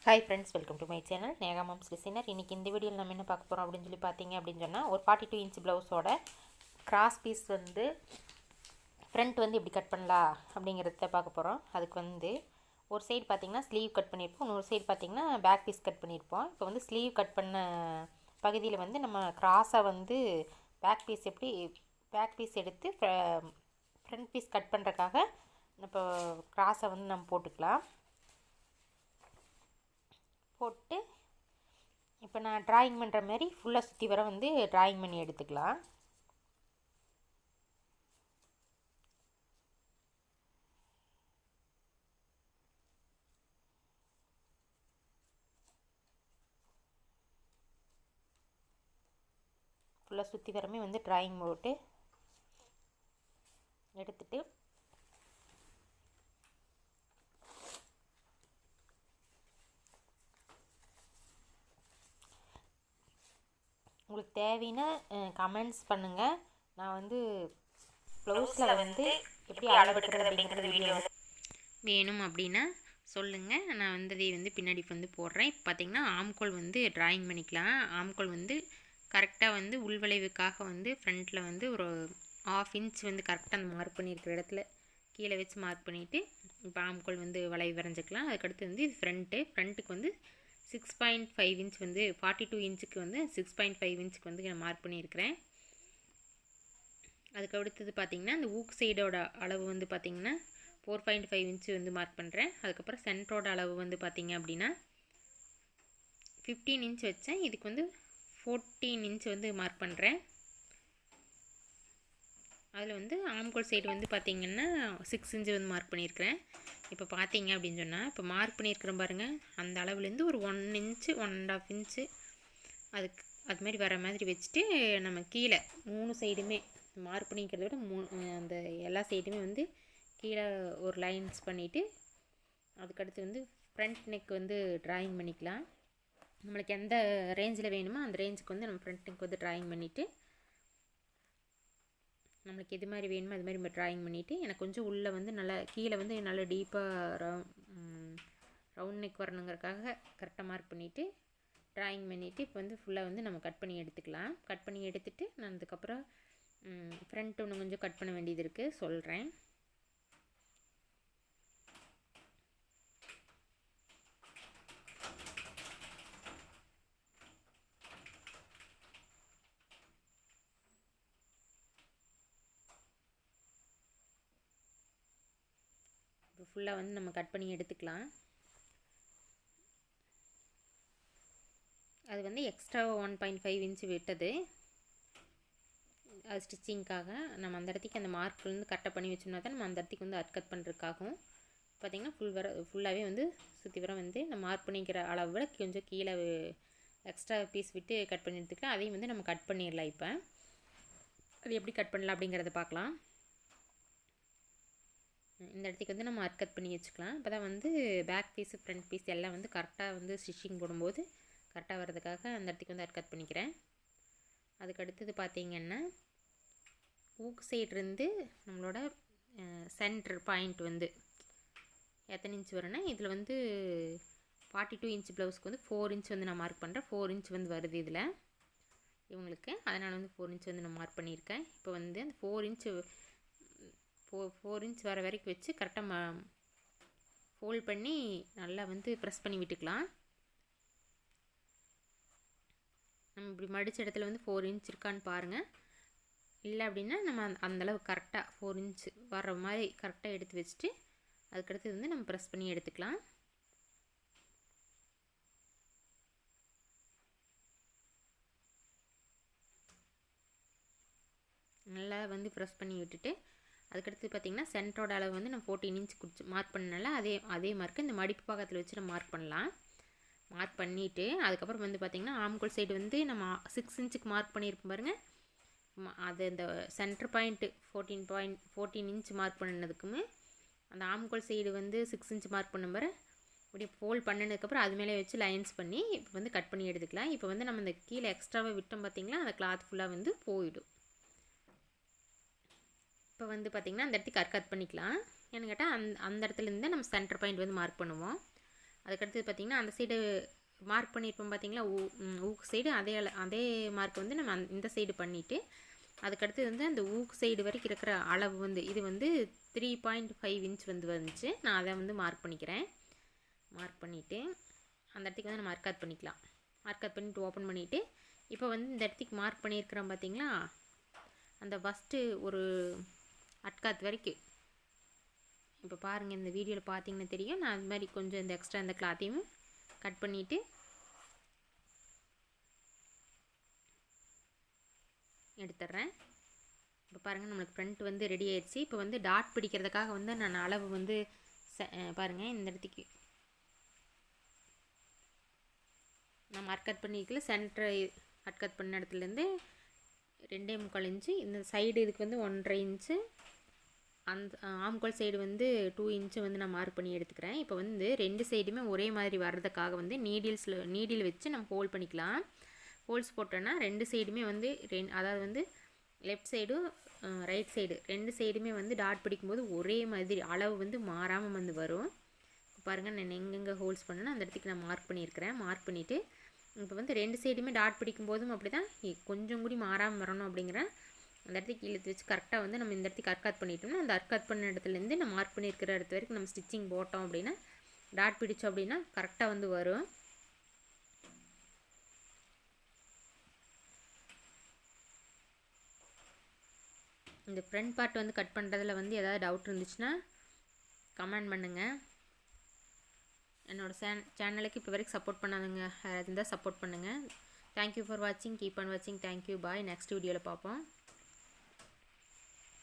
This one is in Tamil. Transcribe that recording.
Hi friends, welcome to my channel Neha moms designer. இன்றைக்கி இந்த வீடியோவில் நம்ம என்ன பார்க்க போகிறோம் அப்படின்னு சொல்லி பார்த்தீங்க அப்படின்னு சொன்னால், ஒரு 42 இன்ச் ப்ளவுஸோட கிராஸ் பீஸ் வந்து ஃப்ரண்ட் வந்து இப்படி கட் பண்ணலாம் அப்படிங்கிறத பார்க்க போகிறோம். அதுக்கு வந்து ஒரு சைடு பார்த்திங்கன்னா ஸ்லீவ் கட் பண்ணியிருப்போம், இன்னொரு சைடு பார்த்திங்கன்னா பேக் பீஸ் கட் பண்ணியிருப்போம். இப்போ வந்து ஸ்லீவ் கட் பண்ண பகுதியில் வந்து நம்ம கிராஸாக வந்து பேக் பீஸ் எடுத்து ஃப்ரண்ட் பீஸ் கட் பண்ணுறதுக்காக இப்போ கிராஸை வந்து நம்ம போட்டுக்கலாம். போட்டு இப்போ நான் ட்ராயிங் பண்ணுற மாதிரி ஃபுல்லாக சுற்றி வர வந்து ட்ராயிங் பண்ணி எடுத்துக்கலாம். ஃபுல்லாக சுற்றி வரமே வந்து ட்ராயிங் போட்டு எடுத்துட்டு உங்களுக்கு தேவைன்னா கமெண்ட்ஸ் பண்ணுங்கள். நான் வந்து ப்ளவுஸில் வந்து எப்படி அளவெடுக்கிறது அப்படிங்கிறது வீடியோ வேணும் அப்படின்னா சொல்லுங்கள். நான் வந்து அதை வந்து பின்னாடி வந்து போடுறேன். இப்போ பார்த்திங்கன்னா ஆம்கோல் வந்து ட்ராயிங் பண்ணிக்கலாம். ஆம்கோல் வந்து கரெக்டாக வந்து உள்வளைவுக்காக வந்து ஃப்ரண்ட்டில் வந்து ஒரு 1/2 இன்ச் வந்து கரெக்டாக அந்த மார்க் பண்ணியிருக்கிற இடத்துல கீழே வச்சு மார்க் பண்ணிவிட்டு இப்போ ஆம்கோல் வந்து வளைவு வரைஞ்சிக்கலாம். அதுக்கடுத்து வந்து இது ஃப்ரண்ட்டுக்கு வந்து 6.5 இன்ச் வந்து 42 இன்ச்சுக்கு வந்து 6.5 இன்ச்சுக்கு வந்து நான் மார்க் பண்ணியிருக்கிறேன். அதுக்கு அடுத்தது பார்த்திங்கன்னா இந்த ஊக் சைடோட அளவு வந்து பார்த்திங்கன்னா 4.5 இன்ச்சு வந்து மார்க் பண்ணுறேன். அதுக்கப்புறம் சென்டரோட அளவு வந்து பார்த்திங்க அப்படின்னா 15 இன்ச் வச்சேன். இதுக்கு வந்து 14 இன்ச் வந்து மார்க் பண்ணுறேன். அதில் வந்து ஆம்கோல் சைடு வந்து பார்த்திங்கன்னா 6 இன்ச்சு வந்து மார்க் பண்ணியிருக்கிறேன். இப்போ பார்த்தீங்க அப்படின்னு சொன்னால் இப்போ மார்க் பண்ணியிருக்கிறேன் பாருங்கள், அந்த அளவுலேருந்து ஒரு 1 இன்ச்சு 1.5 இன்ச்சு அது மாதிரி வர மாதிரி வச்சுட்டு நம்ம கீழே 3 சைடுமே மார்க் பண்ணிக்கிறத விட அந்த எல்லா சைடுமே வந்து கீழே ஒரு லைன்ஸ் பண்ணிவிட்டு அதுக்கடுத்து வந்து ஃப்ரண்ட் நெக் வந்து ட்ராயிங் பண்ணிக்கலாம். நம்மளுக்கு எந்த ரேஞ்சில் வேணுமோ அந்த ரேஞ்சுக்கு வந்து நம்ம ஃப்ரண்ட் நெக் வந்து ட்ராயிங் பண்ணிவிட்டு நம்மளுக்கு எது மாதிரி வேணுமோ அது மாதிரி நம்ம ட்ராயிங் பண்ணிவிட்டு எனக்கு கொஞ்சம் உள்ளே வந்து நல்லா கீழே வந்து நல்லா டீப்பாக ரவுண்ட் நெக் வரணுங்கிறதுக்காக கரெக்டாக மார்க் பண்ணிவிட்டு ட்ராயிங் பண்ணிவிட்டு இப்போ வந்து ஃபுல்லாக வந்து நம்ம கட் பண்ணி எடுத்துக்கலாம். கட் பண்ணி எடுத்துகிட்டு நான் அதுக்கப்புறம் ஃப்ரண்ட் ஒன்று கொஞ்சம் கட் பண்ண வேண்டியது இருக்குது, சொல்கிறேன். இப்போ ஃபுல்லாக வந்து நம்ம கட் பண்ணி எடுத்துக்கலாம். அது வந்து எக்ஸ்ட்ரா 1.5 இன்ச்சு விட்டது, அது ஸ்டிச்சிங்க்காக. நம்ம அந்த இடத்துக்கு அந்த மார்க்லேருந்து கரெக்டாக பண்ணி வச்சோம்னா தான் நம்ம அந்த இடத்துக்கு வந்து கட் பண்ணுறதுக்காகவும் பார்த்திங்கன்னா ஃபுல்லாகவே வந்து சுற்றி வர வந்து நம்ம மார்க் பண்ணிக்கிற அளவை விட கொஞ்சம் கீழே எக்ஸ்ட்ரா பீஸ் விட்டு கட் பண்ணி எடுத்துக்கலாம். அதையும் வந்து நம்ம கட் பண்ணிடலாம். இப்போ அது எப்படி கட் பண்ணலாம் அப்படிங்கிறத பார்க்கலாம். இந்த இடத்துக்கு வந்து நம்ம கட் பண்ணி வச்சுக்கலாம். அப்போ தான் வந்து பேக் பீஸு ஃப்ரண்ட் பீஸ் எல்லாம் வந்து கரெக்டாக வந்து ஸ்டிச்சிங் போடும்போது கரெக்டாக வர்றதுக்காக அந்த இடத்துக்கு வந்து கட் பண்ணிக்கிறேன். அதுக்கு அடுத்தது பார்த்திங்கன்னா ஊக் சைட்லேருந்து நம்மளோட சென்டர் பாயிண்ட் வந்து எத்தனை இன்ச் வரும்னா இதில் வந்து 42 இன்ச் ப்ளவுஸ்க்கு வந்து 4 இன்ச் வந்து நான் மார்க் பண்ணுறேன். 4 இன்ச் வந்து வருது இதில் இவங்களுக்கு, அதனால் வந்து 4 இன்ச் வந்து நான் மார்க் பண்ணியிருக்கேன். இப்போ வந்து அந்த 4 இன்ச் வர வரைக்கும் வச்சு கரெக்டாக ஃபோல்ட் பண்ணி நல்லா வந்து ப்ரெஸ் பண்ணி விட்டுக்கலாம். நம்ம இப்படி மடித்த இடத்துல வந்து 4 இன்ச் இருக்கான்னு பாருங்கள். இல்லை அப்படின்னா நம்ம அந்தளவு கரெக்டாக 4 இன்ச் வர்ற மாதிரி கரெக்டாக எடுத்து வச்சுட்டு அதுக்கடுத்து வந்து நம்ம ப்ரெஸ் பண்ணி எடுத்துக்கலாம். நல்லா வந்து ப்ரெஸ் பண்ணி விட்டுட்டு அதுக்கடுத்து பார்த்திங்கன்னா சென்டரோட அளவு வந்து நம்ம 14 இன்ச் மார்க் பண்ணனால அதே மார்க்கு இந்த மடிப்பு பாகத்தில் வச்சு நம்ம மார்க் பண்ணலாம். மார்க் பண்ணிவிட்டு அதுக்கப்புறம் வந்து பார்த்திங்கன்னா ஆம்கோல் சைடு வந்து நம்ம 6 இன்ச்சுக்கு மார்க் பண்ணியிருப்போம் பாருங்கள். அது இந்த சென்டர் பாயிண்ட்டு 14 இன்ச் மார்க் பண்ணினதுக்குமே அந்த ஆம்கோல் சைடு வந்து 6 இன்ச் மார்க் பண்ண பாரு இப்படி ஃபோல்ட் பண்ணினதுக்கப்புறம் அது மேலே வச்சு லைன்ஸ் பண்ணி இப்போ வந்து கட் பண்ணி எடுத்துக்கலாம். இப்போ வந்து நம்ம இந்த கீழே எக்ஸ்ட்ராவாக விட்டோம் பார்த்திங்களா, அந்த கிளாத் ஃபுல்லாக வந்து போயிடும். இப்போ வந்து பார்த்திங்கன்னா அந்த இடத்துக்கு கட் பண்ணிக்கலாம். ஏன்னு கேட்டால் அந்த இடத்துலேருந்து நம்ம சென்டர் பாயிண்ட் வந்து மார்க் பண்ணுவோம். அதுக்கடுத்து பார்த்திங்கன்னா அந்த சைடு மார்க் பண்ணியிருப்போம் பார்த்திங்களா, ஊக்கு சைடு அதே மார்க் வந்து நம்ம இந்த சைடு பண்ணிவிட்டு அதுக்கடுத்து வந்து அந்த ஊக்கு சைடு வரைக்கும் இருக்கிற அளவு வந்து இது வந்து 3.5 இன்ச் வந்து வந்துச்சு. நான் அதை வந்து மார்க் பண்ணிக்கிறேன். மார்க் பண்ணிவிட்டு அந்த இடத்துக்கு வந்து நம்ம மார்க் பண்ணிக்கலாம். மார்க் பண்ணிவிட்டு ஓப்பன் பண்ணிவிட்டு இப்போ வந்து இந்த இடத்துக்கு மார்க் பண்ணியிருக்கிறோம் பார்த்திங்களா, அந்த ஃபஸ்ட்டு ஒரு அட்காத் வரைக்கும் இப்போ பாருங்கள், இந்த வீடியோவில் பார்த்தீங்கன்னா தெரியும். நான் அது மாதிரி கொஞ்சம் இந்த எக்ஸ்ட்ரா இந்த கிளாத்தையும் கட் பண்ணிவிட்டு எடுத்துட்றேன். இப்போ பாருங்கள், நம்மளுக்கு ஃப்ரண்ட் வந்து ரெடி ஆயிடுச்சு. இப்போ வந்து டாட் பிடிக்கிறதுக்காக வந்து நான் அளவு வந்து பாருங்கள், இந்த இடத்துக்கு நான் மார்க் கட் பண்ணிக்கல, சென்டர் கட் கட் பண்ண இடத்துலேருந்து 2.25 இன்ச்சு, இந்த சைடு இதுக்கு வந்து 1.5 இன்ச்சு, அந்த ஆம்கோல் சைடு வந்து 2 இன்ச்சு வந்து நான் மார்க் பண்ணி எடுத்துக்கிறேன். இப்போ வந்து 2 சைடுமே ஒரே மாதிரி வர்றதுக்காக வந்து நீடில் வச்சு நம்ம ஹோல்ட் பண்ணிக்கலாம். ஹோல்ஸ் போட்டோன்னா 2 சைடுமே வந்து அதாவது வந்து லெஃப்ட் சைடும் ரைட் சைடு 2 சைடுமே வந்து டாட் பிடிக்கும்போது ஒரே மாதிரி அளவு வந்து மாறாமல் வந்து வரும். பாருங்கள், நான் எங்கெங்கே ஹோல்ஸ் பண்ணேன்னா அந்த இடத்துக்கு நான் மார்க் பண்ணியிருக்கிறேன். மார்க் பண்ணிவிட்டு இப்போ வந்து 2 சைடுமே டாட் பிடிக்கும் போதும் அப்படி தான் கொஞ்சம் கூடி மாறாமல் வரணும் அப்படிங்கிற அந்த இடத்துக்கு இழுத்து வச்சு கரெக்டாக வந்து நம்ம இந்த இடத்துக்கு அர்க்காத் பண்ணிட்டோம்னா அந்த அர்க்காத் பண்ண இடத்துலேருந்து நம்ம மார்க் பண்ணியிருக்கிற இடத்து வரைக்கும் நம்ம ஸ்டிச்சிங் போட்டோம் அப்படின்னா டாட் பிடிச்சோம் அப்படின்னா கரெக்டாக வந்து வரும். இந்த ஃப்ரண்ட் பார்ட் வந்து கட் பண்ணுறதுல வந்து ஏதாவது டவுட் இருந்துச்சுன்னா கமெண்ட் பண்ணுங்கள். என்னோடய சேனலுக்கு இப்போ வரைக்கும் சப்போர்ட் பண்ணாதுங்க இருந்தால் சப்போர்ட் பண்ணுங்கள். தேங்க்யூ ஃபார் வாட்சிங். கீப் ஆன் வாட்சிங். தேங்க்யூ. பாய். நெக்ஸ்ட் வீடியோவில் பார்ப்போம்.